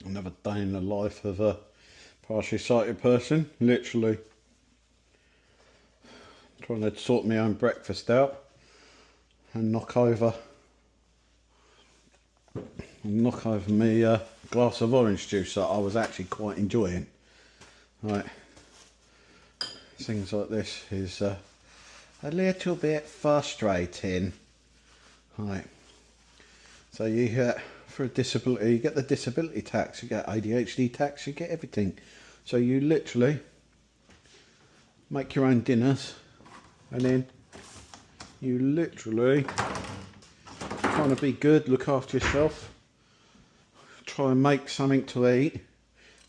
Another day in the life of a partially sighted person, literally. Trying to sort my own breakfast out and knock over me glass of orange juice that I was actually quite enjoying. Right, things like this is a little bit frustrating. Right, so you get, for a disability, you get the disability tax, you get ADHD tax, you get everything. So you literally make your own dinners, and then you literally trying to be good, look after yourself, try and make something to eat,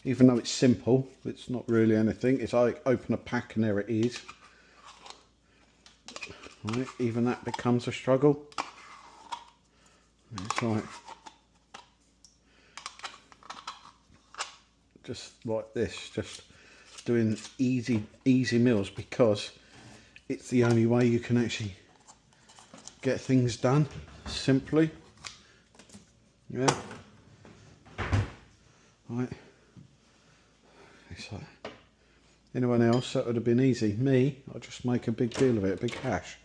even though it's simple. It's not really anything. It's like open a pack and there it is. Right, even that becomes a struggle. It's like just like this, just doing easy meals, because it's the only way you can actually get things done simply. Yeah. Right. It's like anyone else that would have been easy. Me, I just make a big deal of it, a big hash.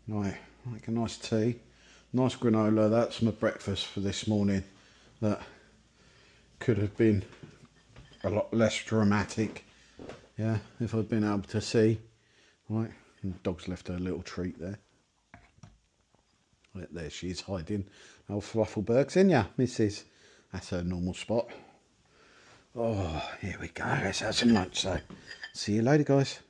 Right, make a nice tea, nice granola. That's my breakfast for this morning. That could have been a lot less dramatic, yeah, if I'd been able to see. Right, and the dog's left her little treat there. Right, there she is hiding. Oh, Fluffleberg's in ya, missus. That's her normal spot. Oh, here we go. Let's have some lunch, so see you later, guys.